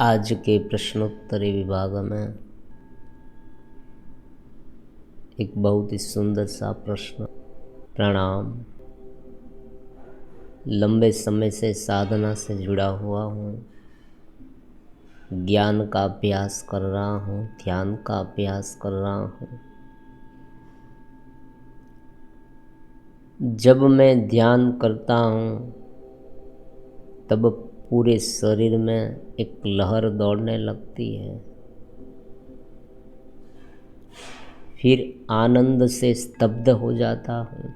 आज के प्रश्नोत्तरी विभाग में एक बहुत ही सुंदर सा प्रश्न। प्रणाम। लंबे समय से साधना से जुड़ा हुआ हूँ, ज्ञान का अभ्यास कर रहा हूँ, ध्यान का अभ्यास कर रहा हूँ। जब मैं ध्यान करता हूँ तब पूरे शरीर में एक लहर दौड़ने लगती है, फिर आनंद से स्तब्ध हो जाता हूँ,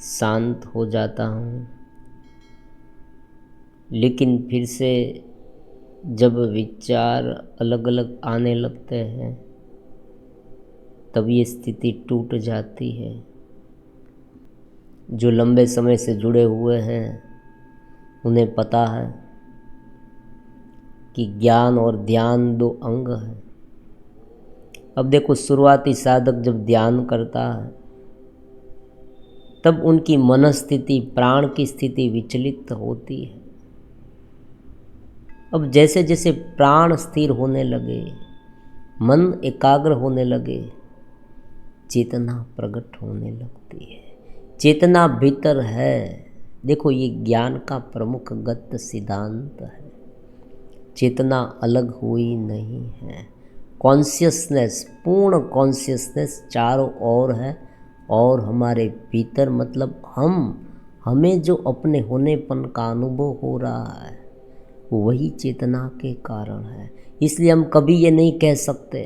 शांत हो जाता हूँ। लेकिन फिर से जब विचार अलग अलग आने लगते हैं तब ये स्थिति टूट जाती है। जो लंबे समय से जुड़े हुए हैं उन्हें पता है कि ज्ञान और ध्यान दो अंग हैं। अब देखो, शुरुआती साधक जब ध्यान करता है तब उनकी मनस्थिति, प्राण की स्थिति विचलित होती है। अब जैसे जैसे प्राण स्थिर होने लगे, मन एकाग्र होने लगे, चेतना प्रकट होने लगती है। चेतना भीतर है। देखो, ये ज्ञान का प्रमुख गत सिद्धांत है। चेतना अलग हुई नहीं है। कॉन्शियसनेस, पूर्ण कॉन्शियसनेस चारों ओर है और हमारे भीतर, मतलब हमें जो अपने होनेपन का अनुभव हो रहा है वही चेतना के कारण है। इसलिए हम कभी ये नहीं कह सकते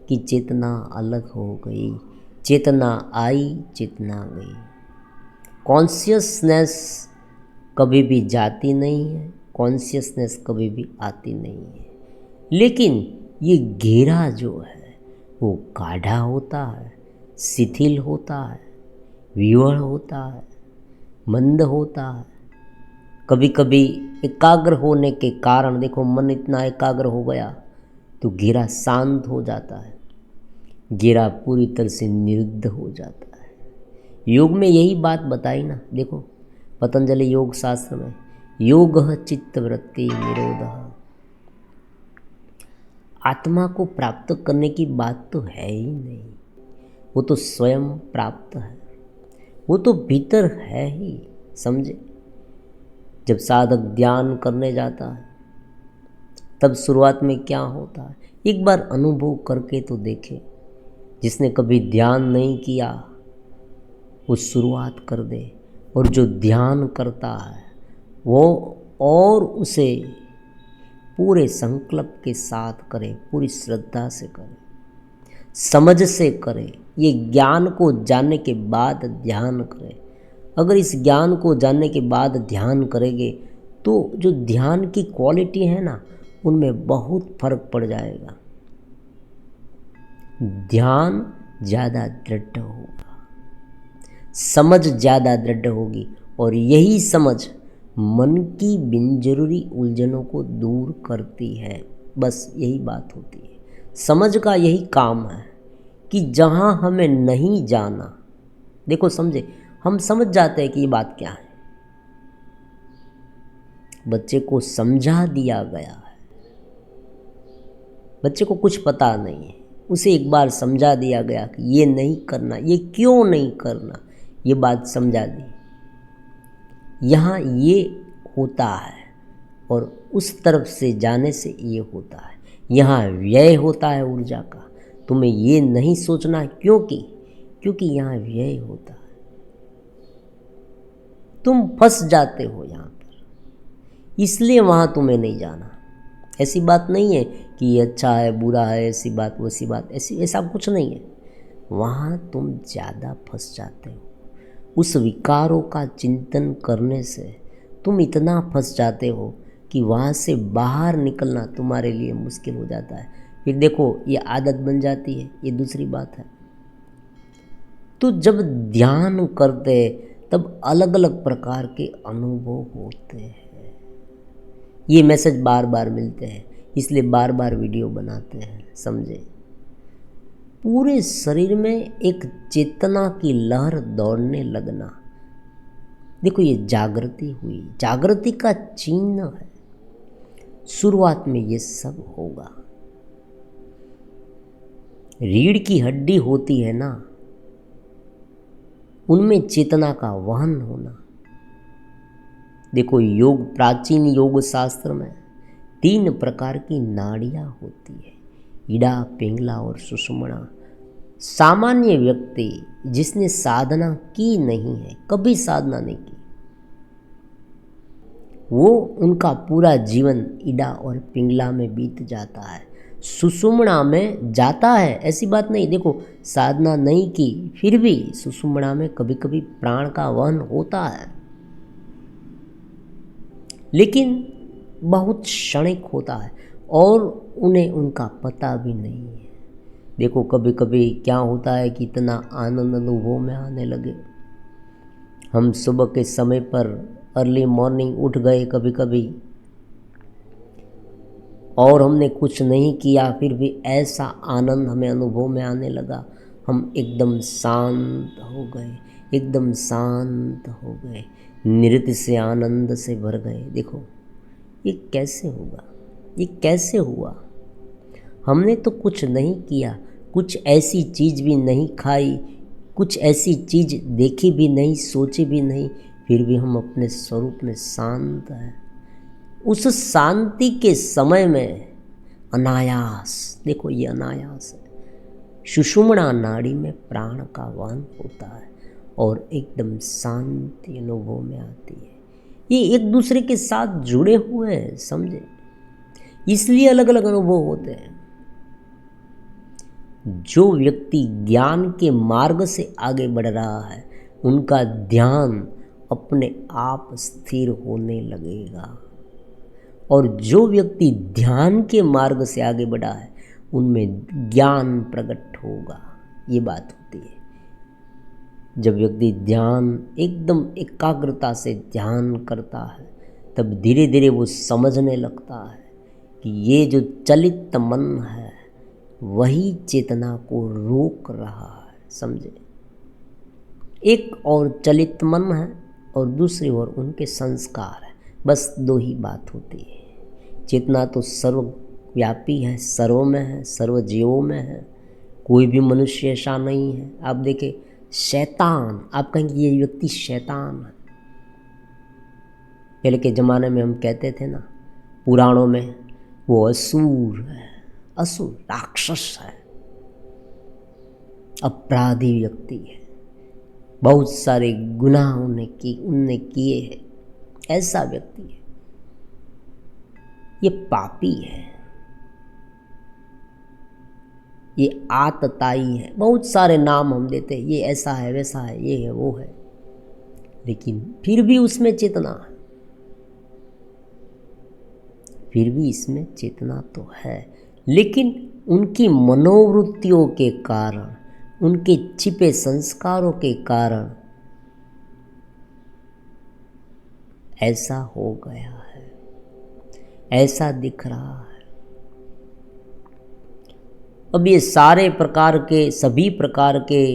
कि चेतना अलग हो गई। चेतना आई, चेतना गई। कॉन्शियसनेस कभी भी जाती नहीं है, कॉन्शियसनेस कभी भी आती नहीं है। लेकिन ये घेरा जो है वो गाढ़ा होता है, शिथिल होता है, विवड़ होता है, मंद होता है। कभी कभी एकाग्र होने के कारण, देखो, मन इतना एकाग्र हो गया तो घेरा शांत हो जाता है, घेरा पूरी तरह से निरुद्ध हो जाता है। योग में यही बात बताई ना। देखो, पतंजलि योग शास्त्र में योग चित्त वृत्ति निरोध। आत्मा को प्राप्त करने की बात तो है ही नहीं, वो तो स्वयं प्राप्त है, वो तो भीतर है ही। समझे? जब साधक ध्यान करने जाता है तब शुरुआत में क्या होता है, एक बार अनुभव करके तो देखे। जिसने कभी ध्यान नहीं किया वो शुरुआत कर दे, और जो ध्यान करता है वो और उसे पूरे संकल्प के साथ करे, पूरी श्रद्धा से करे, समझ से करे। ये ज्ञान को जानने के बाद ध्यान करे। अगर इस ज्ञान को जानने के बाद ध्यान करेंगे तो जो ध्यान की क्वालिटी है ना, उनमें बहुत फर्क पड़ जाएगा। ध्यान ज़्यादा दृढ़ होगा, समझ ज़्यादा दृढ़ होगी, और यही समझ मन की बिनजरूरी उलझनों को दूर करती है। बस यही बात होती है। समझ का यही काम है कि जहाँ हमें नहीं जाना, देखो समझे, हम समझ जाते हैं कि ये बात क्या है। बच्चे को समझा दिया गया है, बच्चे को कुछ पता नहीं है, उसे एक बार समझा दिया गया कि ये नहीं करना, ये क्यों नहीं करना, ये बात समझा दी। यहाँ ये होता है और उस तरफ से जाने से ये होता है। यहाँ व्यय होता है ऊर्जा का। तुम्हें ये नहीं सोचना है, क्योंकि यहाँ व्यय होता है। तुम फंस जाते हो यहाँ पर, इसलिए वहाँ तुम्हें नहीं जाना। ऐसी बात नहीं है कि ये अच्छा है, बुरा है, ऐसी बात वैसी बात, ऐसा कुछ नहीं है। वहाँ तुम ज़्यादा फंस जाते हो। उस विकारों का चिंतन करने से तुम इतना फंस जाते हो कि वहाँ से बाहर निकलना तुम्हारे लिए मुश्किल हो जाता है। फिर देखो, ये आदत बन जाती है, ये दूसरी बात है। तो जब ध्यान करते तब अलग अलग प्रकार के अनुभव होते हैं। ये मैसेज बार बार मिलते हैं, इसलिए बार बार वीडियो बनाते हैं। समझे? पूरे शरीर में एक चेतना की लहर दौड़ने लगना। देखो, ये जागृति हुई, जागृति का चिन्ह है। शुरुआत में ये सब होगा। रीढ़ की हड्डी होती है ना, उनमें चेतना का वहन होना। देखो, योग, प्राचीन योग शास्त्र में 3 प्रकार की नाड़ियाँ होती है, इड़ा, पिंगला और सुषुम्ना। सामान्य व्यक्ति जिसने साधना की नहीं है, कभी साधना नहीं की, वो उनका पूरा जीवन इड़ा और पिंगला में बीत जाता है, सुषुम्ना में जाता है। ऐसी बात नहीं, देखो साधना नहीं की फिर भी सुषुम्ना में कभी कभी प्राण का वहन होता है, लेकिन बहुत क्षणिक होता है और उन्हें उनका पता भी नहीं है। देखो कभी कभी क्या होता है कि इतना आनंद अनुभव में आने लगे, हम सुबह के समय पर अर्ली मॉर्निंग उठ गए कभी कभी, और हमने कुछ नहीं किया, फिर भी ऐसा आनंद हमें अनुभव में आने लगा, हम एकदम शांत हो गए, एकदम शांत हो गए, नृत्य से आनंद से भर गए। देखो ये कैसे होगा, ये कैसे हुआ? हमने तो कुछ नहीं किया, कुछ ऐसी चीज़ भी नहीं खाई, कुछ ऐसी चीज़ देखी भी नहीं, सोची भी नहीं, फिर भी हम अपने स्वरूप में शांत हैं। उस शांति के समय में अनायास, देखो ये अनायास है, सुषुम्ना नाड़ी में प्राण का वहन होता है और एकदम शांति अनुभव में आती है। ये एक दूसरे के साथ जुड़े हुए हैं, समझे, इसलिए अलग अलग अनुभव होते हैं। जो व्यक्ति ज्ञान के मार्ग से आगे बढ़ रहा है, उनका ध्यान अपने आप स्थिर होने लगेगा, और जो व्यक्ति ध्यान के मार्ग से आगे बढ़ा है, उनमें ज्ञान प्रकट होगा। ये बात होती है। जब व्यक्ति ध्यान, एकदम एकाग्रता से ध्यान करता है, तब धीरे धीरे वो समझने लगता है कि ये जो चलित मन है वही चेतना को रोक रहा है, समझे। एक और चलित मन है और दूसरी ओर उनके संस्कार है, बस 2 ही बात होती है। चेतना तो सर्वव्यापी है, सर्व में है, सर्व जीवों में है, कोई भी मनुष्य ऐसा नहीं है। आप देखें शैतान, आप कहेंगे ये व्यक्ति शैतान है, पहले के ज़माने में हम कहते थे ना, पुराणों में, वो असुर है, असुर राक्षस है, अपराधी व्यक्ति है, बहुत सारे गुनाह उनने किए हैं, ऐसा व्यक्ति है, ये पापी है, ये आतताई है, बहुत सारे नाम हम देते हैं, ये ऐसा है, वैसा है, ये है, वो है, लेकिन फिर भी उसमें चेतना है, फिर भी इसमें चेतना तो है, लेकिन उनकी मनोवृत्तियों के कारण, उनके छिपे संस्कारों के कारण ऐसा हो गया है, ऐसा दिख रहा है। अब ये सारे प्रकार के, सभी प्रकार के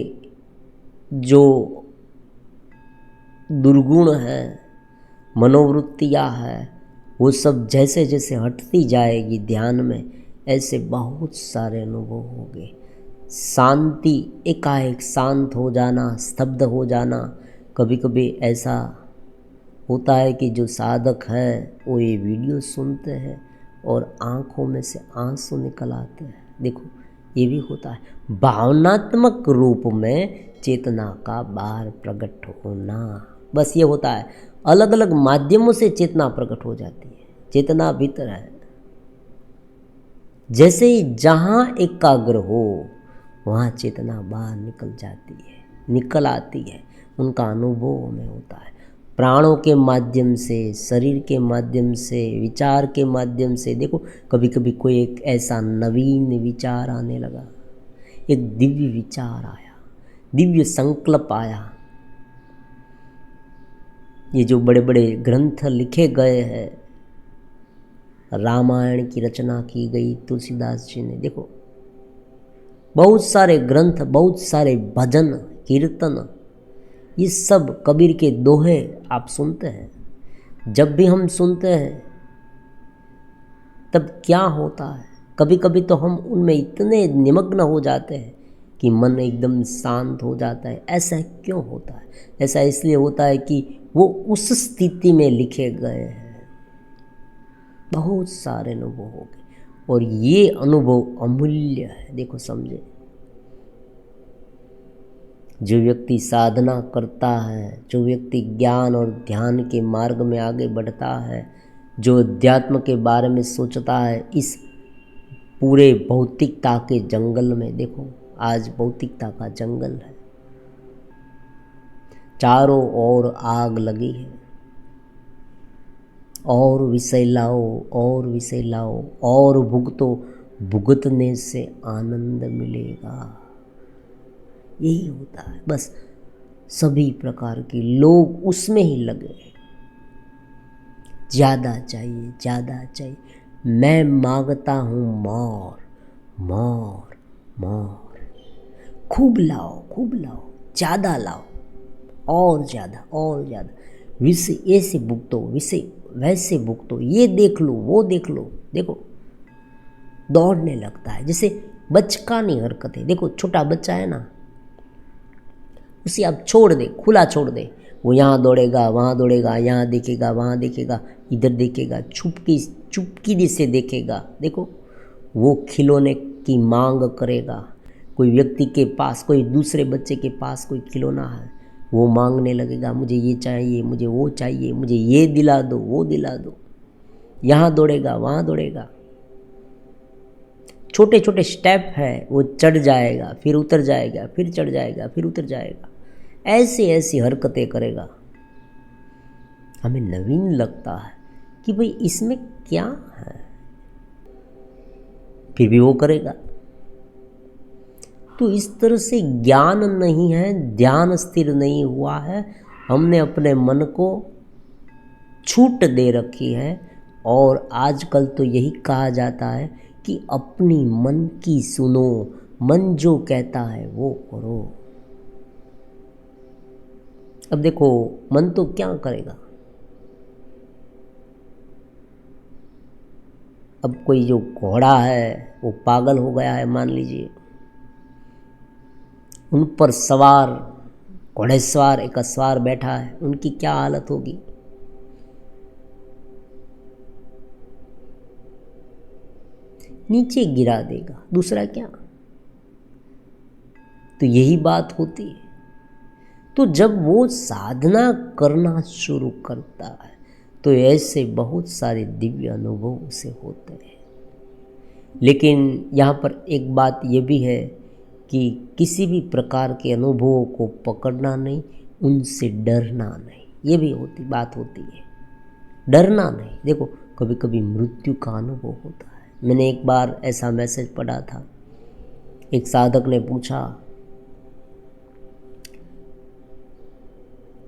जो दुर्गुण हैं, मनोवृत्तियाँ हैं, वो सब जैसे जैसे हटती जाएगी ध्यान में, ऐसे बहुत सारे अनुभव होंगे। शांति, एकाएक शांत हो जाना, स्तब्ध हो जाना। कभी कभी ऐसा होता है कि जो साधक है वो ये वीडियो सुनते हैं और आँखों में से आंसू निकल आते हैं। देखो ये भी होता है, भावनात्मक रूप में चेतना का बाहर प्रकट होना, बस ये होता है। अलग अलग माध्यमों से चेतना प्रकट हो जाती है, चेतना भीतर है। जैसे ही जहाँ एकाग्र हो वहाँ चेतना बाहर निकल जाती है, निकल आती है, उनका अनुभव में होता है। प्राणों के माध्यम से, शरीर के माध्यम से, विचार के माध्यम से। देखो कभी कभी कोई एक ऐसा नवीन विचार आने लगा, एक दिव्य विचार आया, दिव्य संकल्प आया। ये जो बड़े बड़े ग्रंथ लिखे गए हैं, रामायण की रचना की गई तुलसीदास जी ने, देखो बहुत सारे ग्रंथ, बहुत सारे भजन कीर्तन, ये सब कबीर के दोहे आप सुनते हैं। जब भी हम सुनते हैं तब क्या होता है, कभी कभी तो हम उनमें इतने निमग्न हो जाते हैं कि मन एकदम शांत हो जाता है। ऐसा क्यों होता है? ऐसा इसलिए होता है कि वो उस स्थिति में लिखे गए हैं। बहुत सारे अनुभव हो गए और ये अनुभव अमूल्य है। देखो समझे, जो व्यक्ति साधना करता है, जो व्यक्ति ज्ञान और ध्यान के मार्ग में आगे बढ़ता है, जो अध्यात्म के बारे में सोचता है, इस पूरे भौतिकता के जंगल में, देखो आज भौतिकता का जंगल है, चारों ओर आग लगी है, और विषय लाओ और विषय लाओ और भुगतो, भुगतने से आनंद मिलेगा। यही होता है बस। सभी प्रकार के लोग उसमें ही लगे, ज़्यादा चाहिए ज़्यादा चाहिए। मैं मांगता हूँ मोर मोर मोर, खूब लाओ, ज़्यादा लाओ, और ज़्यादा और ज़्यादा। विषय ऐसे भुगतो, विषय वैसे भुगतो, ये देख लो वो देख लो। देखो दौड़ने लगता है, जैसे बचकानी हरकत है। देखो छोटा बच्चा है ना, उसे आप छोड़ दे, खुला छोड़ दे, वो यहाँ दौड़ेगा वहाँ दौड़ेगा, यहाँ देखेगा वहाँ देखेगा, इधर देखेगा, चुपकी से देखेगा। देखो वो खिलौने की मांग करेगा। कोई व्यक्ति के पास, कोई दूसरे बच्चे के पास कोई खिलौना है, वो मांगने लगेगा, मुझे ये चाहिए, मुझे वो चाहिए, मुझे ये दिला दो वो दिला दो। यहाँ दौड़ेगा वहाँ दौड़ेगा। छोटे छोटे स्टेप है, वो चढ़ जाएगा फिर उतर जाएगा, फिर चढ़ जाएगा फिर उतर जाएगा, ऐसी ऐसी हरकतें करेगा। हमें नवीन लगता है कि भाई इसमें क्या है, फिर भी वो करेगा। तो इस तरह से ज्ञान नहीं है, ध्यान स्थिर नहीं हुआ है, हमने अपने मन को छूट दे रखी है। और आजकल तो यही कहा जाता है कि अपनी मन की सुनो, मन जो कहता है वो करो। अब देखो मन तो क्या करेगा। अब कोई जो घोड़ा है वो पागल हो गया है, मान लीजिए, उन पर सवार घोड़ेसवार एक सवार बैठा है, उनकी क्या हालत होगी। नीचे गिरा देगा, दूसरा क्या। तो यही बात होती है। तो जब वो साधना करना शुरू करता है तो ऐसे बहुत सारे दिव्य अनुभव उसे होते हैं। लेकिन यहाँ पर एक बात ये भी है कि किसी भी प्रकार के अनुभवों को पकड़ना नहीं, उनसे डरना नहीं, ये भी बात होती है। डरना नहीं। देखो कभी कभी मृत्यु का अनुभव होता है। मैंने एक बार ऐसा मैसेज पढ़ा था, एक साधक ने पूछा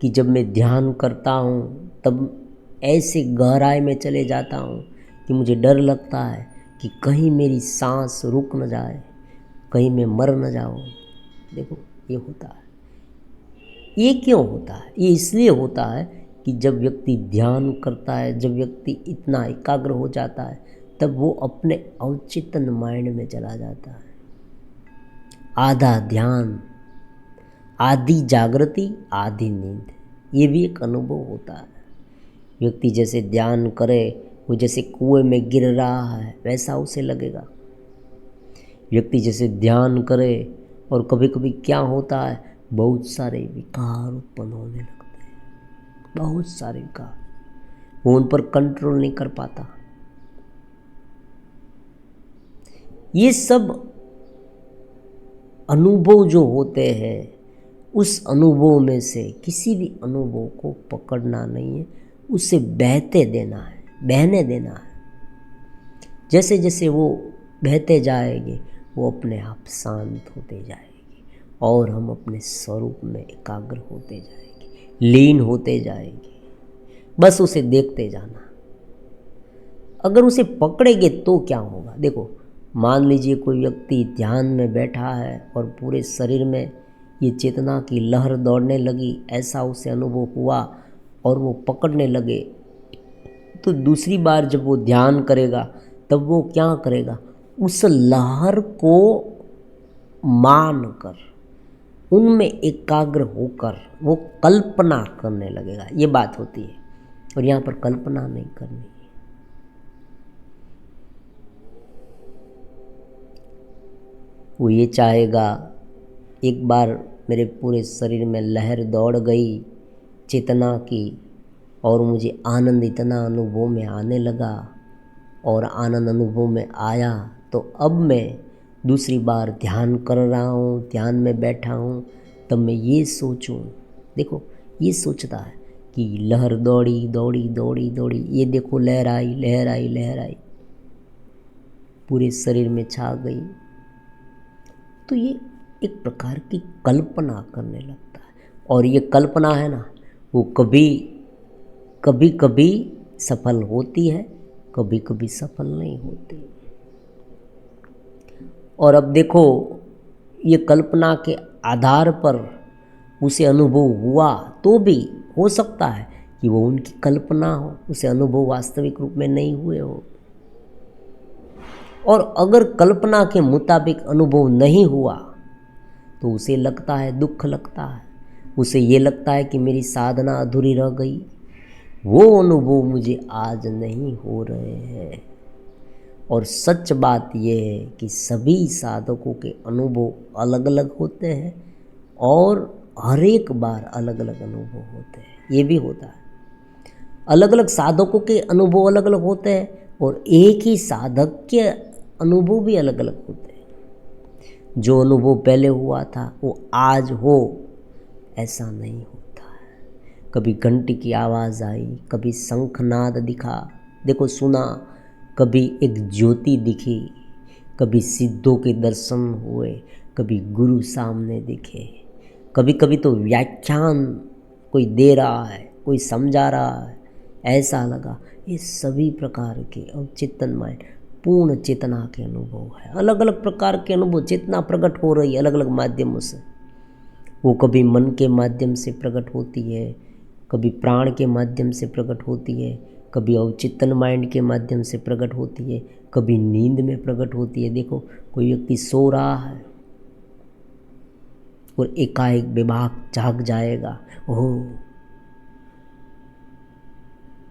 कि जब मैं ध्यान करता हूँ तब ऐसे गहराई में चले जाता हूँ कि मुझे डर लगता है कि कहीं मेरी सांस रुक न जाए, कहीं मैं मर न जाऊँ। देखो ये होता है। ये क्यों होता है? ये इसलिए होता है कि जब व्यक्ति ध्यान करता है, जब व्यक्ति इतना एकाग्र हो जाता है, तब वो अपने अवचेतन माइंड में चला जाता है। आधा ध्यान, आधी जागृति, आधी नींद, ये भी एक अनुभव होता है। व्यक्ति जैसे ध्यान करे, वो जैसे कुएं में गिर रहा है वैसा उसे लगेगा। व्यक्ति जैसे ध्यान करे और कभी कभी क्या होता है, बहुत सारे विकार उत्पन्न होने लगते हैं, बहुत सारे विकार, वो उन पर कंट्रोल नहीं कर पाता। ये सब अनुभव जो होते हैं, उस अनुभव में से किसी भी अनुभव को पकड़ना नहीं है, उसे बहते देना है, बहने देना है। जैसे जैसे वो बहते जाएंगे वो अपने आप शांत होते जाएंगे और हम अपने स्वरूप में एकाग्र होते जाएंगे, लीन होते जाएंगे। बस उसे देखते जाना। अगर उसे पकड़ेंगे तो क्या होगा? देखो मान लीजिए कोई व्यक्ति ध्यान में बैठा है और पूरे शरीर में ये चेतना की लहर दौड़ने लगी, ऐसा उसे अनुभव हुआ और वो पकड़ने लगे, तो दूसरी बार जब वो ध्यान करेगा तब वो क्या करेगा, उस लहर को मान कर, उनमें एकाग्र होकर वो कल्पना करने लगेगा। ये बात होती है। और यहाँ पर कल्पना नहीं करनी है। वो ये चाहेगा एक बार मेरे पूरे शरीर में लहर दौड़ गई चेतना की, और मुझे आनंद इतना अनुभव में आने लगा, और आनंद अनुभव में आया तो अब मैं दूसरी बार ध्यान कर रहा हूँ, ध्यान में बैठा हूँ, तब मैं ये सोचूं। देखो ये सोचता है कि लहर दौड़ी दौड़ी दौड़ी दौड़ी, ये देखो लहर आई लहर आई लहर आई, पूरे शरीर में छा गई। तो ये एक प्रकार की कल्पना करने लगता है। और ये कल्पना है ना, वो कभी कभी सफल होती है, कभी कभी सफल नहीं होती। और अब देखो ये कल्पना के आधार पर उसे अनुभव हुआ तो भी हो सकता है कि वो उनकी कल्पना हो, उसे अनुभव वास्तविक रूप में नहीं हुए हो। और अगर कल्पना के मुताबिक अनुभव नहीं हुआ तो उसे लगता है, दुख लगता है, उसे ये लगता है कि मेरी साधना अधूरी रह गई, वो अनुभव मुझे आज नहीं हो रहे हैं। और सच बात यह है कि सभी साधकों के अनुभव अलग अलग होते हैं और हर एक बार अलग अलग अनुभव होते हैं। ये भी होता है, अलग अलग साधकों के अनुभव अलग अलग होते हैं और एक ही साधक के अनुभव भी अलग अलग होते हैं। जो अनुभव पहले हुआ था वो आज हो ऐसा नहीं होता है। कभी घंटी की आवाज़ आई, कभी शंखनाद दिखा, देखो सुना, कभी एक ज्योति दिखी, कभी सिद्धों के दर्शन हुए, कभी गुरु सामने दिखे, कभी कभी तो व्याख्यान कोई दे रहा है, कोई समझा रहा है, ऐसा लगा। ये सभी प्रकार के और चित्तन माइंड पूर्ण चेतना के अनुभव है। अलग अलग प्रकार के अनुभव, चेतना प्रकट हो रही है अलग अलग माध्यमों से। वो कभी मन के माध्यम से प्रकट होती है, कभी प्राण के माध्यम से प्रकट होती है, कभी अवचित्तन माइंड के माध्यम से प्रकट होती है, कभी नींद में प्रकट होती है। देखो कोई व्यक्ति सो रहा है और एकाएक विभाग जाग जाएगा, ओह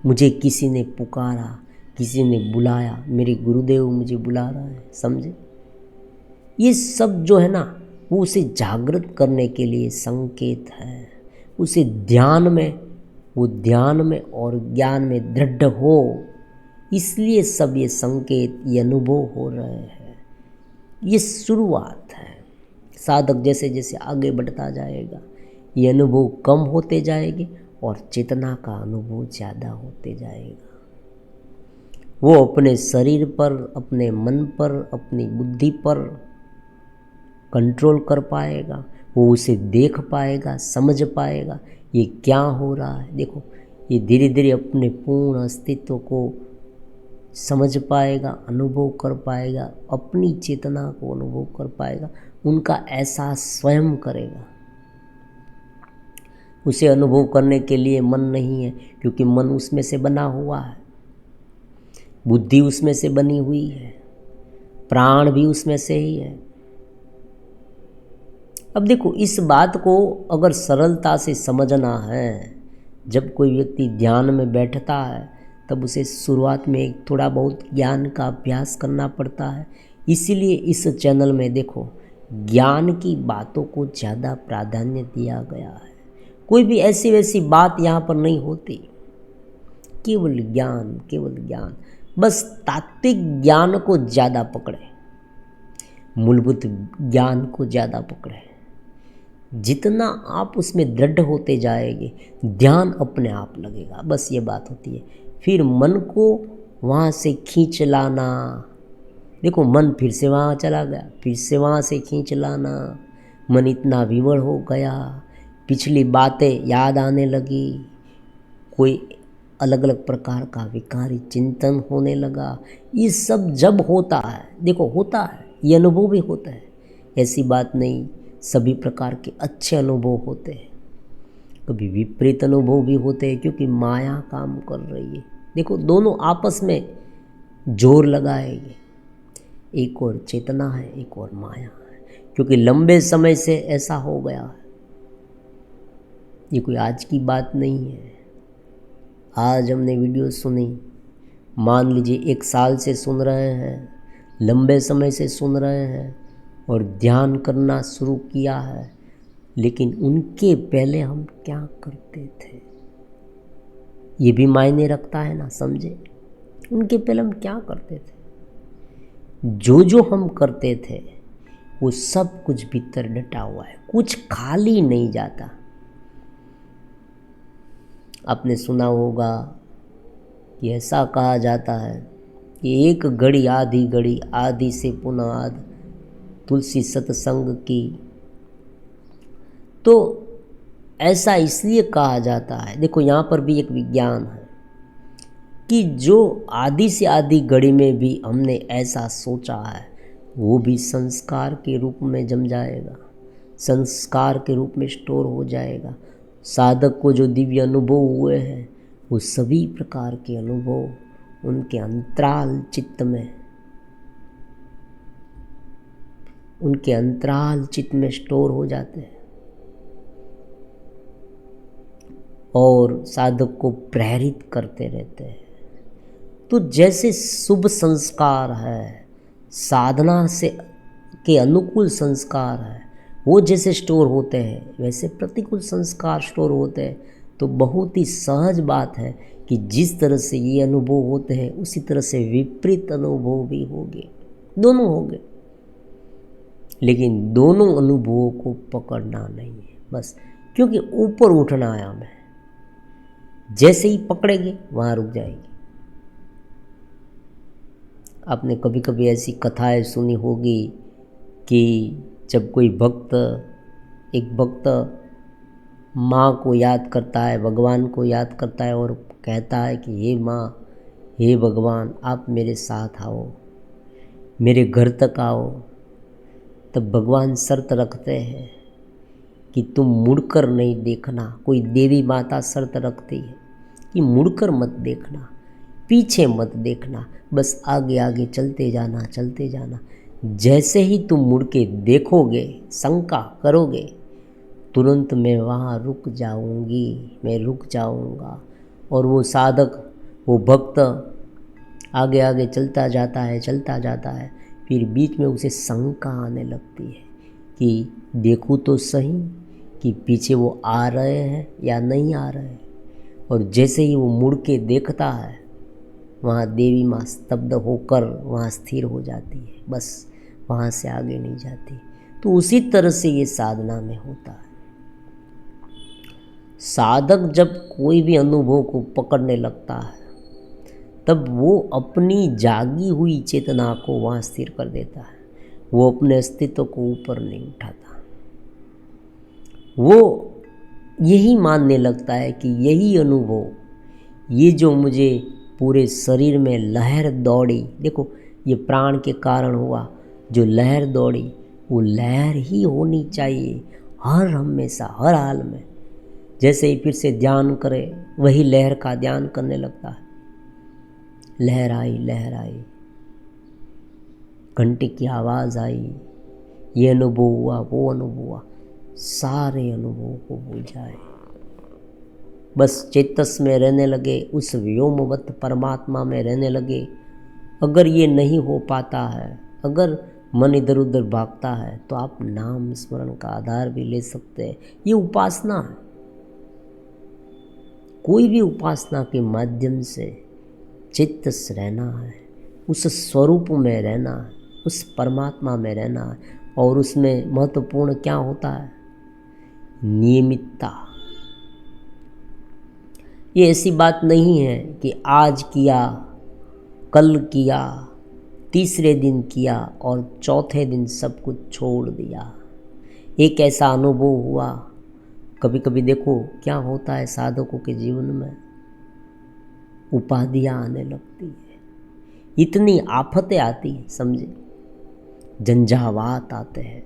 मुझे किसी ने पुकारा, किसी ने बुलाया, मेरे गुरुदेव मुझे बुला रहा है, समझे। ये सब जो है ना वो उसे जागृत करने के लिए संकेत है। उसे ध्यान में, वो ध्यान में और ज्ञान में दृढ़ हो, इसलिए सब ये संकेत, ये अनुभव हो रहे हैं। ये शुरुआत है। साधक जैसे जैसे आगे बढ़ता जाएगा ये अनुभव कम होते जाएंगे और चेतना का अनुभव ज़्यादा होते जाएगा। वो अपने शरीर पर, अपने मन पर, अपनी बुद्धि पर कंट्रोल कर पाएगा, वो उसे देख पाएगा, समझ पाएगा ये क्या हो रहा है। देखो ये धीरे धीरे अपने पूर्ण अस्तित्व को समझ पाएगा, अनुभव कर पाएगा, अपनी चेतना को अनुभव कर पाएगा, उनका एहसास स्वयं करेगा। उसे अनुभव करने के लिए मन नहीं है, क्योंकि मन उसमें से बना हुआ है, बुद्धि उसमें से बनी हुई है, प्राण भी उसमें से ही है। अब देखो इस बात को अगर सरलता से समझना है, जब कोई व्यक्ति ध्यान में बैठता है तब उसे शुरुआत में थोड़ा बहुत ज्ञान का अभ्यास करना पड़ता है। इसीलिए इस चैनल में देखो ज्ञान की बातों को ज़्यादा प्राधान्य दिया गया है। कोई भी ऐसी वैसी बात यहाँ पर नहीं होती, केवल ज्ञान, केवल ज्ञान। बस तात्विक ज्ञान को ज़्यादा पकड़े, मूलभूत ज्ञान को ज़्यादा पकड़े। जितना आप उसमें दृढ़ होते जाएंगे ध्यान अपने आप लगेगा, बस ये बात होती है। फिर मन को वहाँ से खींच लाना, देखो मन फिर से वहाँ चला गया, फिर से वहाँ से खींच लाना। मन इतना विवड़ हो गया, पिछली बातें याद आने लगी, कोई अलग अलग प्रकार का विकारी चिंतन होने लगा। ये सब जब होता है, देखो होता है, ये अनुभव भी होता है, ऐसी बात नहीं। सभी प्रकार के अच्छे अनुभव होते हैं, कभी विपरीत अनुभव भी होते हैं, क्योंकि माया काम कर रही है। देखो दोनों आपस में जोर लगाएगी। एक और चेतना है, एक और माया है, क्योंकि लंबे समय से ऐसा हो गया है। ये कोई आज की बात नहीं है। आज हमने वीडियो सुनी, मान लीजिए 1 साल से सुन रहे हैं, लंबे समय से सुन रहे हैं और ध्यान करना शुरू किया है, लेकिन उनके पहले हम क्या करते थे ये भी मायने रखता है ना, समझे। उनके पहले हम क्या करते थे, जो हम करते थे वो सब कुछ भीतर डटा हुआ है, कुछ खाली नहीं जाता। आपने सुना होगा कि ऐसा कहा जाता है कि एक घड़ी आधी घड़ी, आधी से पुनः आध, तुलसी सत्संग की। तो ऐसा इसलिए कहा जाता है, देखो यहाँ पर भी एक विज्ञान है कि जो आधी से आधी घड़ी में भी हमने ऐसा सोचा है, वो भी संस्कार के रूप में जम जाएगा, संस्कार के रूप में स्टोर हो जाएगा। साधक को जो दिव्य अनुभव हुए हैं, वो सभी प्रकार के अनुभव उनके अंतराल चित्त में, उनके अंतराल चित्त में स्टोर हो जाते हैं और साधक को प्रेरित करते रहते हैं। तो जैसे शुभ संस्कार है, साधना से के अनुकूल संस्कार है, वो जैसे स्टोर होते हैं, वैसे प्रतिकूल संस्कार स्टोर होते हैं। तो बहुत ही सहज बात है कि जिस तरह से ये अनुभव होते हैं, उसी तरह से विपरीत अनुभव भी होंगे, दोनों होंगे। लेकिन दोनों अनुभवों को पकड़ना नहीं है बस, क्योंकि ऊपर उठना है हमें। जैसे ही पकड़ेंगे वहाँ रुक जाएगी। आपने कभी कभी ऐसी कथाएं सुनी होगी कि जब कोई भक्त, एक भक्त माँ को याद करता है, भगवान को याद करता है और कहता है कि हे माँ, हे भगवान, आप मेरे साथ आओ, मेरे घर तक आओ। तब भगवान शर्त रखते हैं कि तुम मुड़कर नहीं देखना। कोई देवी माता शर्त रखती है कि मुड़कर मत देखना, पीछे मत देखना, बस आगे आगे चलते जाना, चलते जाना। जैसे ही तुम मुड़ के देखोगे, शंका करोगे, तुरंत मैं वहाँ रुक जाऊंगी, मैं रुक जाऊंगा। और वो साधक, वो भक्त आगे आगे चलता जाता है, चलता जाता है। फिर बीच में उसे शंका आने लगती है कि देखूँ तो सही कि पीछे वो आ रहे हैं या नहीं आ रहे हैं। और जैसे ही वो मुड़ के देखता है, वहाँ देवी माँ स्तब्ध होकर वहाँ स्थिर हो जाती है, बस वहाँ से आगे नहीं जाती। तो उसी तरह से ये साधना में होता है। साधक जब कोई भी अनुभव को पकड़ने लगता है, तब वो अपनी जागी हुई चेतना को वहाँ स्थिर कर देता है। वो अपने अस्तित्व को ऊपर नहीं उठाता। वो यही मानने लगता है कि यही अनुभव, ये जो मुझे पूरे शरीर में लहर दौड़ी, देखो ये प्राण के कारण हुआ, जो लहर दौड़ी वो लहर ही होनी चाहिए हर हमेशा, हर हाल में। जैसे ही फिर से ध्यान करे, वही लहर का ध्यान करने लगता है। लहर आई, लहर आई, घंटे की आवाज़ आई, ये अनुभव हुआ, वो अनुभव हुआ, सारे अनुभवों को भूल जाए, बस चेतस में रहने लगे, उस व्योमवत परमात्मा में रहने लगे। अगर ये नहीं हो पाता है, अगर मन इधर उधर भागता है, तो आप नाम स्मरण का आधार भी ले सकते हैं। ये उपासना है। कोई भी उपासना के माध्यम से चित्तस रहना है, उस स्वरूप में रहना है, उस परमात्मा में रहना है। और उसमें महत्वपूर्ण क्या होता है? नियमितता। ये ऐसी बात नहीं है कि आज किया, कल किया, तीसरे दिन किया और चौथे दिन सब कुछ छोड़ दिया। एक ऐसा अनुभव हुआ। कभी कभी देखो क्या होता है साधकों के जीवन में, उपाधियाँ आने लगती है, इतनी आफतें आती हैं, समझे, झंझावात आते हैं,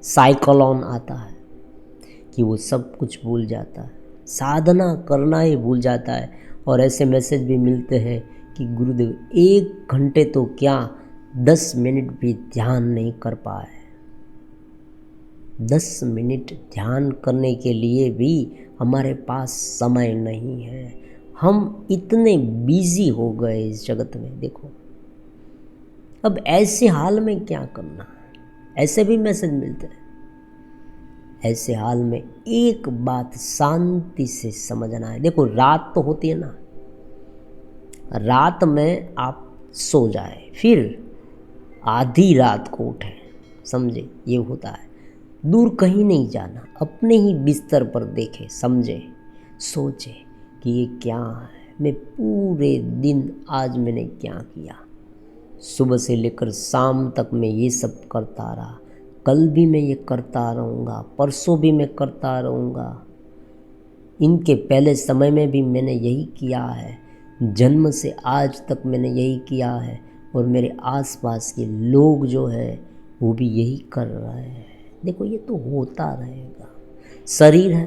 साइक्लोन आता है कि वो सब कुछ भूल जाता है, साधना करना ही भूल जाता है। और ऐसे मैसेज भी मिलते हैं कि गुरुदेव 1 घंटे तो क्या 10 मिनट भी ध्यान नहीं कर पाए। 10 मिनट ध्यान करने के लिए भी हमारे पास समय नहीं है। हम इतने बिजी हो गए इस जगत में। देखो अब ऐसे हाल में क्या करना, ऐसे भी मैसेज मिलते हैं। ऐसे हाल में एक बात शांति से समझना है। देखो रात तो होती है ना, रात में आप सो जाए, फिर आधी रात को उठें, समझे, ये होता है। दूर कहीं नहीं जाना, अपने ही बिस्तर पर देखे, समझे, सोचे कि ये क्या है, मैं पूरे दिन आज मैंने क्या किया। सुबह से लेकर शाम तक मैं ये सब करता रहा, कल भी मैं ये करता रहूँगा, परसों भी मैं करता रहूँगा, इनके पहले समय में भी मैंने यही किया है, जन्म से आज तक मैंने यही किया है, और मेरे आसपास के लोग जो है वो भी यही कर रहे हैं। देखो ये तो होता रहेगा। शरीर है,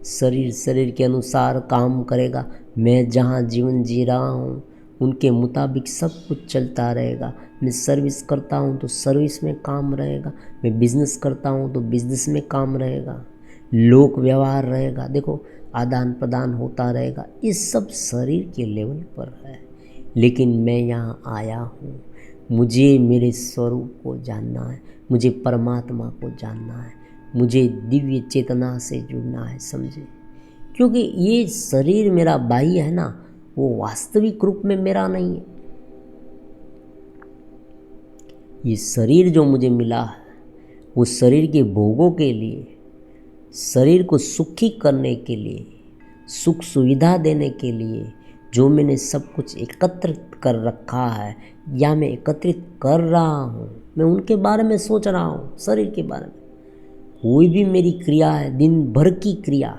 शरीर के अनुसार काम करेगा। मैं जहाँ जीवन जी रहा हूँ उनके मुताबिक सब कुछ चलता रहेगा। मैं सर्विस करता हूँ तो सर्विस में काम रहेगा, मैं बिज़नेस करता हूँ तो बिज़नेस में काम रहेगा, लोक व्यवहार रहेगा। देखो आदान प्रदान होता रहेगा। ये सब शरीर के लेवल पर है। लेकिन मैं यहाँ आया हूँ, मुझे मेरे स्वरूप को जानना है, मुझे परमात्मा को जानना है, मुझे दिव्य चेतना से जुड़ना है, समझे। क्योंकि ये शरीर मेरा बाह्य है ना, वो वास्तविक रूप में मेरा नहीं है। ये शरीर जो मुझे मिला है वो शरीर के भोगों के लिए, शरीर को सुखी करने के लिए, सुख सुविधा देने के लिए जो मैंने सब कुछ एकत्रित कर रखा है या मैं एकत्रित कर रहा हूँ, मैं उनके बारे में सोच रहा हूँ, शरीर के बारे में। कोई भी मेरी क्रिया है, दिन भर की क्रिया,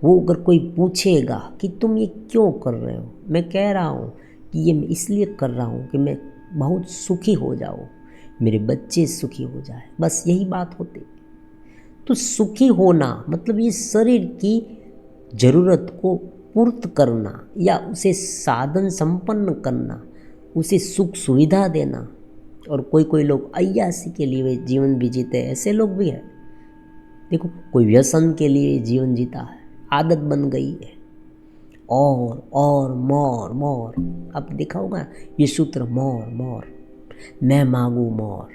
वो अगर कोई पूछेगा कि तुम ये क्यों कर रहे हो, मैं कह रहा हूँ कि ये मैं इसलिए कर रहा हूँ कि मैं बहुत सुखी हो जाऊँ, मेरे बच्चे सुखी हो जाए, बस यही बात होती। तो सुखी होना मतलब ये शरीर की ज़रूरत को पूर्त करना या उसे साधन संपन्न करना, उसे सुख सुविधा देना। और कोई लोग अय्यासी के लिए जीवन भी जीते, ऐसे लोग भी हैं। देखो कोई व्यसन के लिए जीवन जीता है, आदत बन गई है, और मोर, अब देखा होगा ये सूत्र, मोर, मैं मांगू मोर,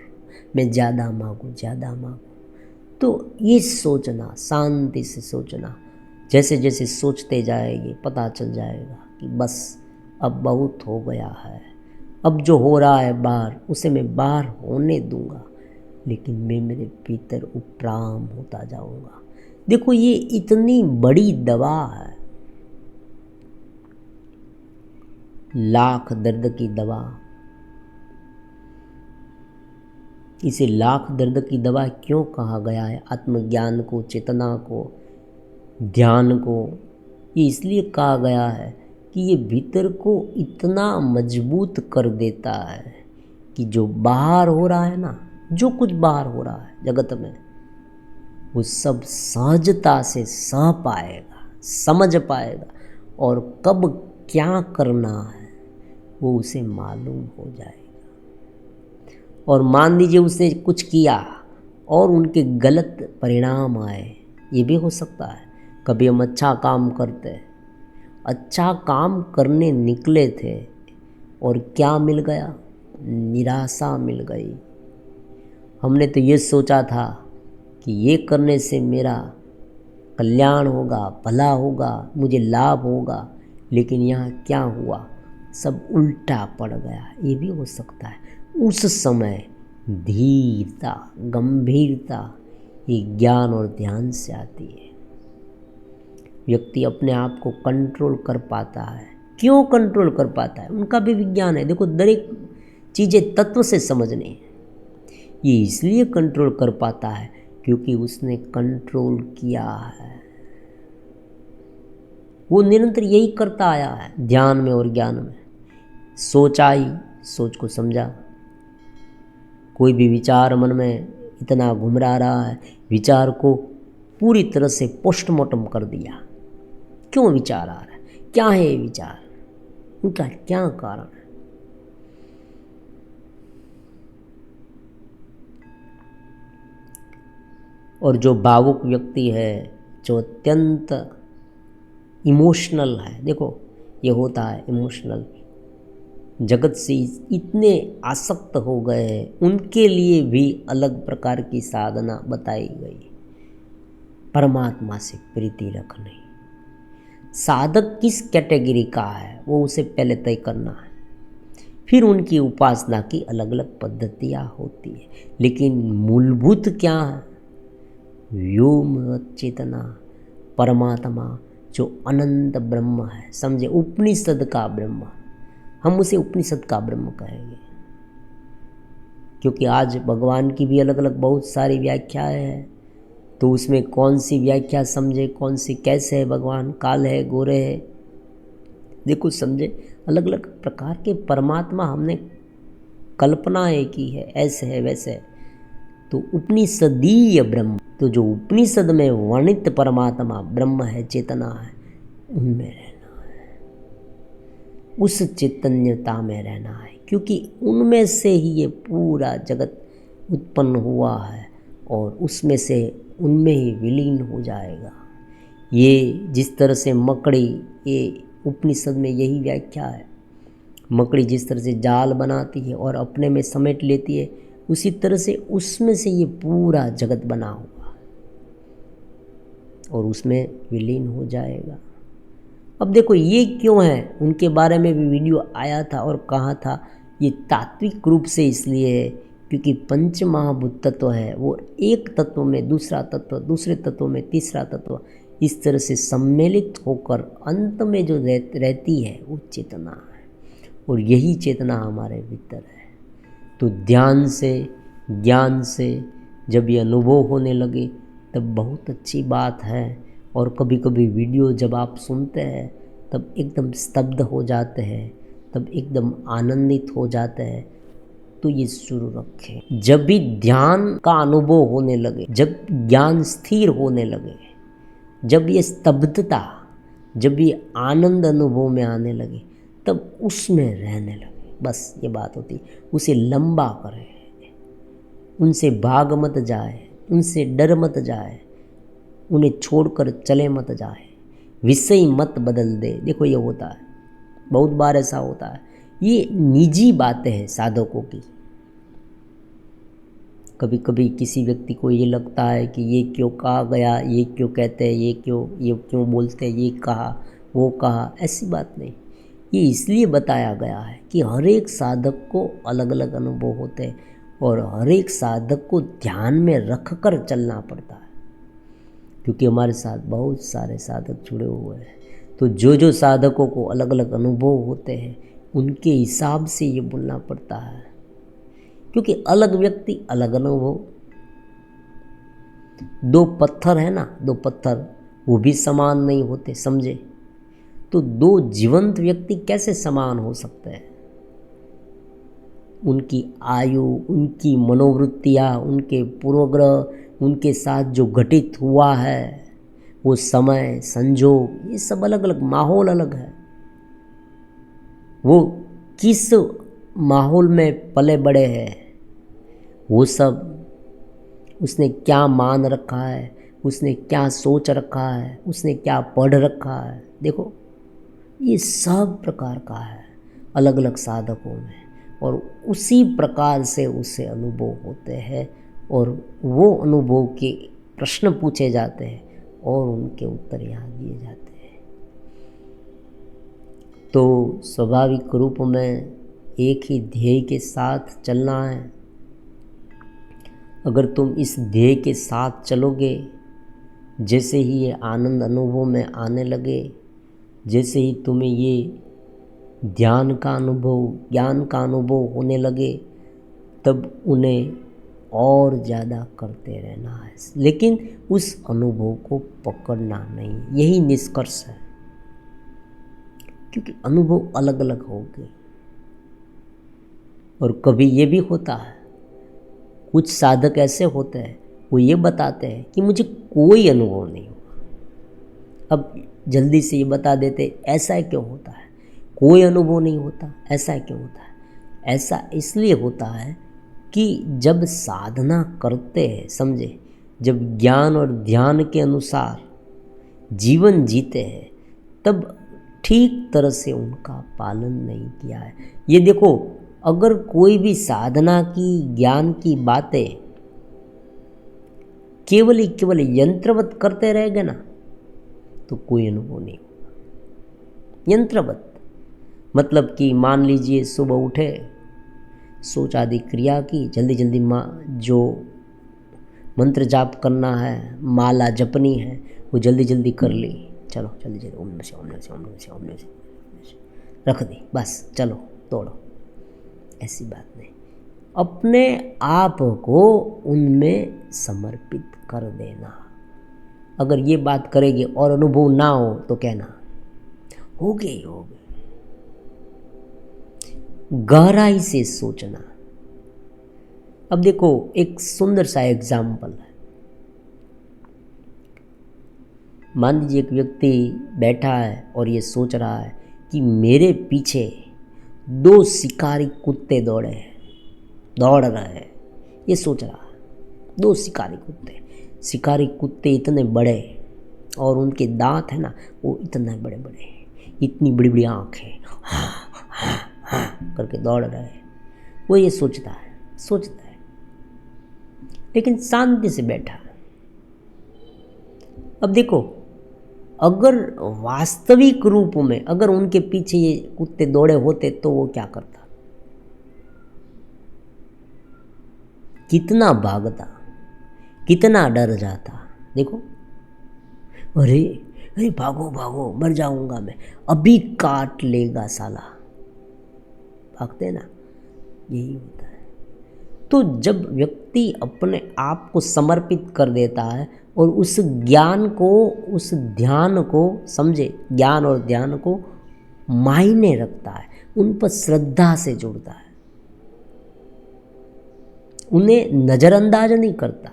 मैं ज़्यादा मांगू। तो ये सोचना, शांति से सोचना, जैसे जैसे सोचते जाएंगे पता चल जाएगा कि बस अब बहुत हो गया है, अब जो हो रहा है बाहर उसे मैं बाहर होने दूंगा, लेकिन मैं मेरे भीतर उपराम होता जाऊंगा। देखो ये इतनी बड़ी दवा है, लाख दर्द की दवा। इसे लाख दर्द की दवा क्यों कहा गया है? आत्मज्ञान को, चेतना को, ध्यान को ये इसलिए कहा गया है कि ये भीतर को इतना मजबूत कर देता है कि जो बाहर हो रहा है ना, जो कुछ बाहर हो रहा है जगत में, वो सब सहजता से सह पाएगा, समझ पाएगा, और कब क्या करना है वो उसे मालूम हो जाएगा। और मान लीजिए उसने कुछ किया और उनके गलत परिणाम आए, ये भी हो सकता है। कभी हम अच्छा काम करते, अच्छा काम करने निकले थे और क्या मिल गया? निराशा मिल गई। हमने तो ये सोचा था कि ये करने से मेरा कल्याण होगा, भला होगा, मुझे लाभ होगा, लेकिन यहाँ क्या हुआ? सब उल्टा पड़ गया। ये भी हो सकता है। उस समय धीरता, गंभीरता ये ज्ञान और ध्यान से आती है। व्यक्ति अपने आप को कंट्रोल कर पाता है। क्यों कंट्रोल कर पाता है? उनका भी विज्ञान है। देखो दरेक चीज़ें तत्व से समझनी है। ये इसलिए कंट्रोल कर पाता है क्योंकि उसने कंट्रोल किया है। वो निरंतर यही करता आया है, ध्यान में और ज्ञान में। सोच आई, सोच को समझा। कोई भी विचार मन में इतना घुमरा रहा है, विचार को पूरी तरह से पोस्टमार्टम कर दिया। क्यों विचार आ रहा है? क्या है ये विचार? उनका क्या कारण है? और जो भावुक व्यक्ति है, जो अत्यंत इमोशनल है, देखो ये होता है इमोशनल, जगत से इतने आसक्त हो गए हैं, उनके लिए भी अलग प्रकार की साधना बताई गई। परमात्मा से प्रीति रखनी। साधक किस कैटेगरी का है वो उसे पहले तय करना है, फिर उनकी उपासना की अलग अलग पद्धतियाँ होती है, लेकिन मूलभूत क्या है? व्योम चेतना, परमात्मा जो अनंत ब्रह्म है, समझे, उपनिषद का ब्रह्म। हम उसे उपनिषद का ब्रह्म कहेंगे, क्योंकि आज भगवान की भी अलग अलग बहुत सारी व्याख्याएं हैं, तो उसमें कौन सी व्याख्या समझे, कौन सी कैसे है, भगवान काल है, गोरे है, देखो समझे, अलग अलग प्रकार के परमात्मा हमने कल्पनाएं की है, ऐसे है वैसे है। तो उपनिषदीय ब्रह्म, तो जो उपनिषद में वर्णित परमात्मा ब्रह्म है, चेतना है, उनमें रहना है, उस चैतन्यता में रहना है, क्योंकि उनमें से ही ये पूरा जगत उत्पन्न हुआ है और उसमें से उनमें ही विलीन हो जाएगा। ये जिस तरह से मकड़ी, ये उपनिषद में यही व्याख्या है, मकड़ी जिस तरह से जाल बनाती है और अपने में समेट लेती है, उसी तरह से उसमें से ये पूरा जगत बना हुआ और उसमें विलीन हो जाएगा। अब देखो ये क्यों है, उनके बारे में भी वीडियो आया था और कहा था ये तात्विक रूप से इसलिए है क्योंकि पंच महाभूत तत्व है, वो एक तत्व में दूसरा तत्व, दूसरे तत्व में तीसरा तत्व, इस तरह से सम्मिलित होकर अंत में जो रहती है वो चेतना है, और यही चेतना हमारे भीतर है। तो ध्यान से, ज्ञान से जब ये अनुभव होने लगे तब बहुत अच्छी बात है। और कभी कभी वीडियो जब आप सुनते हैं तब एकदम स्तब्ध हो जाते हैं, तब एकदम आनंदित हो जाते हैं, तो ये शुरू रखें। जब भी ध्यान का अनुभव होने लगे, जब ज्ञान स्थिर होने लगे, जब ये स्तब्धता, जब ये आनंद अनुभव में आने लगे, तब उसमें रहने लगे, बस ये बात होती। उसे लंबा करें, उनसे भाग मत जाए, उनसे डर मत जाए, उन्हें छोड़कर चले मत जाए, विषय मत बदल दे। देखो ये होता है, बहुत बार ऐसा होता है, ये निजी बातें हैं साधकों की। कभी कभी किसी व्यक्ति को ये लगता है कि ये क्यों कहा गया, ये क्यों कहते हैं, ये क्यों बोलते हैं, ये कहा वो कहा, ऐसी बात नहीं। ये इसलिए बताया गया है कि हर एक साधक को अलग अलग अनुभव होते हैं और हर एक साधक को ध्यान में रख कर चलना पड़ता है, क्योंकि हमारे साथ बहुत सारे साधक जुड़े हुए हैं। तो जो साधकों को अलग अलग अनुभव होते हैं उनके हिसाब से ये बोलना पड़ता है, क्योंकि अलग व्यक्ति अलग अनुभव। दो पत्थर है ना, दो पत्थर वो भी समान नहीं होते, समझे। तो दो जीवंत व्यक्ति कैसे समान हो सकते हैं? उनकी आयु, उनकी मनोवृत्तियाँ, उनके पूर्वग्रह, उनके साथ जो घटित हुआ है वो समय, संजोग, ये सब अलग अलग, माहौल अलग है। वो किस माहौल में पले बड़े हैं, वो सब उसने क्या मान रखा है, उसने क्या सोच रखा है, उसने क्या पढ़ रखा है, देखो ये सब प्रकार का है अलग अलग साधकों में, और उसी प्रकार से उससे अनुभव होते हैं और वो अनुभव के प्रश्न पूछे जाते हैं और उनके उत्तर यहाँ दिए जाते हैं। तो स्वाभाविक रूप में एक ही ध्येय के साथ चलना है। अगर तुम इस ध्येय के साथ चलोगे, जैसे ही ये आनंद अनुभव में आने लगे, जैसे ही तुम्हें ये ध्यान का अनुभव, ज्ञान का अनुभव होने लगे, तब उन्हें और ज़्यादा करते रहना है, लेकिन उस अनुभव को पकड़ना नहीं। यही निष्कर्ष है, क्योंकि अनुभव अलग अलग होंगे। और कभी ये भी होता है, कुछ साधक ऐसे होते हैं वो ये बताते हैं कि मुझे कोई अनुभव नहीं हुआ। अब जल्दी से ये बता देते ऐसा क्यों होता है? कोई अनुभव नहीं होता। ऐसा क्यों होता है? ऐसा इसलिए होता है कि जब साधना करते हैं, समझे, जब ज्ञान और ध्यान के अनुसार जीवन जीते हैं, तब ठीक तरह से उनका पालन नहीं किया है। ये देखो, अगर कोई भी साधना की, ज्ञान की बातें केवल ही केवल यंत्रवत करते रह गए ना, तो कोई अनुभव नहीं होगा। यंत्रवत मतलब कि मान लीजिए सुबह उठे, सोच आदि क्रिया की, जल्दी जल्दी जो मंत्र जाप करना है, माला जपनी है, वो जल्दी जल्दी कर ली, चलो जल्दी जल्दी ओम नमः शिवाय, ओम नमः शिवाय, ओम नमः शिवाय, ओम नमः शिवाय, रख दी, बस चलो तोड़ो। ऐसी बात नहीं, अपने आप को उनमें समर्पित कर देना। अगर ये बात करेंगे और अनुभव ना हो तो कहना हो गए हो गए। गहराई से सोचना। अब देखो, एक सुंदर सा एग्जाम्पल है। मान लीजिए एक व्यक्ति बैठा है और ये सोच रहा है कि मेरे पीछे 2 शिकारी कुत्ते दौड़ रहे हैं। ये सोच रहा है 2 शिकारी कुत्ते इतने बड़े, और उनके दांत है ना, वो इतने बड़े बड़े, इतनी बड़ी बड़ी आँखें, हाँ करके दौड़ रहे हैं। वो ये सोचता है, लेकिन शांति से बैठा है। अब देखो, अगर वास्तविक रूप में अगर उनके पीछे ये कुत्ते दौड़े होते तो वो क्या करता? कितना भागता, कितना डर जाता। देखो, अरे अरे भागो भागो, मर जाऊंगा मैं, अभी काट लेगा साला, भागते ना। यही होता है। तो जब व्यक्ति अपने आप को समर्पित कर देता है और उस ज्ञान को, उस ध्यान को, समझे, ज्ञान और ध्यान को मायने रखता है, उन पर श्रद्धा से जुड़ता है, उन्हें नज़रअंदाज नहीं करता।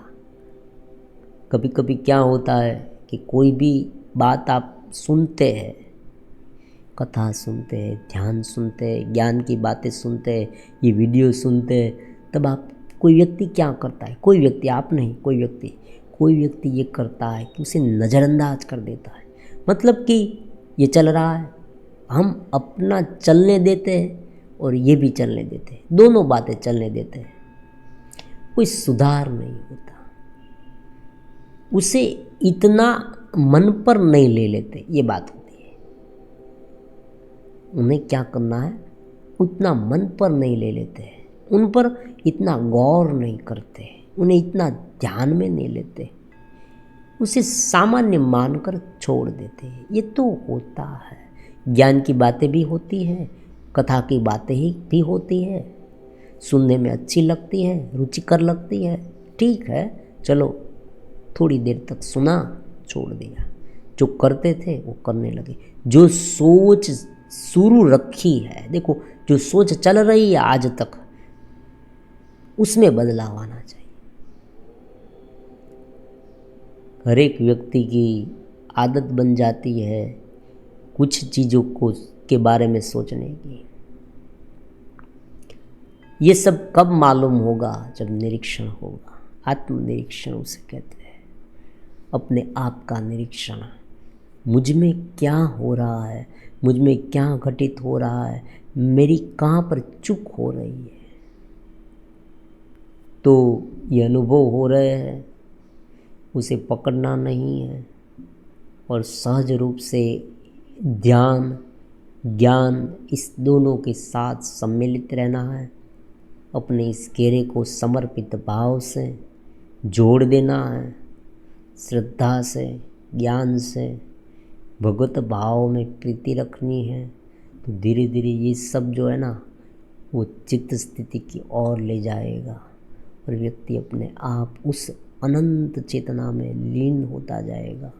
कभी कभी क्या होता है कि कोई भी बात आप सुनते हैं, कथा सुनते हैं, ध्यान सुनते हैं, ज्ञान की बातें सुनते हैं, ये वीडियो सुनते हैं, तब आप, कोई व्यक्ति क्या करता है, कोई व्यक्ति, आप नहीं, कोई व्यक्ति ये करता है कि उसे नज़रअंदाज कर देता है। मतलब कि ये चल रहा है, हम अपना चलने देते हैं और ये भी चलने देते हैं, दोनों बातें चलने देते हैं, कोई सुधार नहीं होता। उसे इतना मन पर नहीं ले लेते, ये बात होती है। उन्हें क्या करना है, उतना मन पर नहीं ले लेते हैं, उन पर इतना गौर नहीं करते, उन्हें इतना ध्यान में नहीं लेते, उसे सामान्य मानकर छोड़ देते हैं। ये तो होता है। ज्ञान की बातें भी होती हैं, कथा की बातें ही भी होती है, सुनने में अच्छी लगती है, रुचिकर लगती है, ठीक है, चलो थोड़ी देर तक सुना, छोड़ दिया। जो करते थे वो करने लगे। जो सोच शुरू रखी है, देखो, जो सोच चल रही है आज तक, उसमें बदलाव आना चाहिए। हर एक व्यक्ति की आदत बन जाती है कुछ चीज़ों को के बारे में सोचने की। ये सब कब मालूम होगा? जब निरीक्षण होगा। आत्मनिरीक्षण उसे कहते हैं, अपने आप का निरीक्षण। मुझ में क्या हो रहा है, मुझ में क्या घटित हो रहा है, मेरी कहाँ पर चूक हो रही है। तो ये अनुभव हो रहे हैं, उसे पकड़ना नहीं है और सहज रूप से ध्यान, ज्ञान, इस दोनों के साथ सम्मिलित रहना है। अपने इस घेरे को समर्पित भाव से जोड़ देना है, श्रद्धा से, ज्ञान से, भगवत भाव में प्रीति रखनी है। तो धीरे धीरे ये सब जो है ना, वो चित्त स्थिति की ओर ले जाएगा और व्यक्ति अपने आप उस अनंत चेतना में लीन होता जाएगा।